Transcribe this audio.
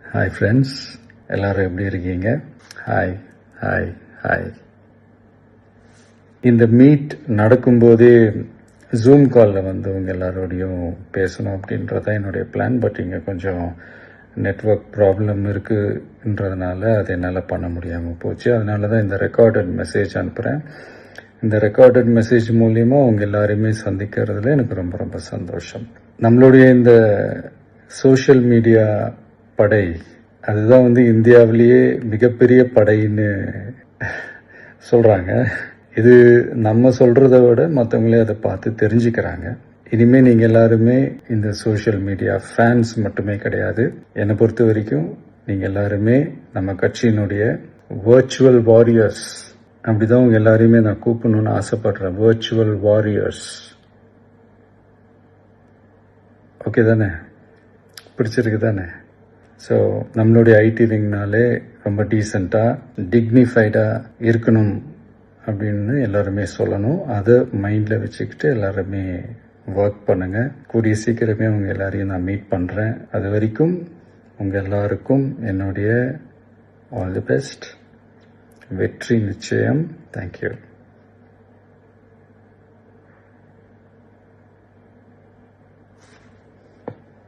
Hi friends, எல்லாரும் எப்படி இருக்கீங்க? Hi hi hi. இந்த மீட் நடக்கும்போதே ஜூம் காலில் வந்து உங்கள் எல்லாரோடையும் பேசணும் அப்படின்றதான் என்னுடைய பிளான். பட் இங்கே கொஞ்சம் நெட்வொர்க் ப்ராப்ளம் இருக்குன்றதுனால அது என்னால் பண்ண முடியாமல் போச்சு. அதனால தான் இந்த ரெக்கார்டட் மெசேஜ் அனுப்புகிறேன். இந்த ரெக்கார்டட் மெசேஜ் மூலிமா உங்கள் எல்லாரையுமே சந்திக்கிறதுல எனக்கு ரொம்ப ரொம்ப சந்தோஷம். நம்மளுடைய இந்த சோஷியல் மீடியா படை, அதுதான் வந்து இந்தியாவிலேயே மிகப்பெரிய படைன்னு சொல்கிறாங்க. இது நம்ம சொல்கிறத விட மற்றவங்களே அதை பார்த்து தெரிஞ்சுக்கிறாங்க. இனிமேல் நீங்கள் எல்லாருமே இந்த சோஷியல் மீடியா ஃபேன்ஸ் மட்டுமே கிடையாது. என்னை பொறுத்த வரைக்கும் நீங்கள் எல்லாருமே நம்ம கட்சியினுடைய வர்ச்சுவல் வாரியர்ஸ். அப்படிதான் உங்கள் எல்லாரையுமே நான் கூப்பிடணும்னு ஆசைப்படுறேன். Virtual warriors. ஓகே தானே? பிடிச்சிருக்கு தானே? ஸோ நம்மளுடைய ஐடி விங்னாலே ரொம்ப டீசெண்டாக டிக்னிஃபைடாக இருக்கணும் அப்படின்னு எல்லாருமே சொல்லணும். அதை மைண்டில் வச்சுக்கிட்டு எல்லாருமே ஒர்க் பண்ணுங்கள். கூடிய சீக்கிரமே உங்கள் எல்லாரையும் நான் மீட் பண்ணுறேன். அது வரைக்கும் உங்கள் எல்லாருக்கும் என்னுடைய ஆல் தி பெஸ்ட். வெற்றி நிச்சயம். தேங்க்யூ.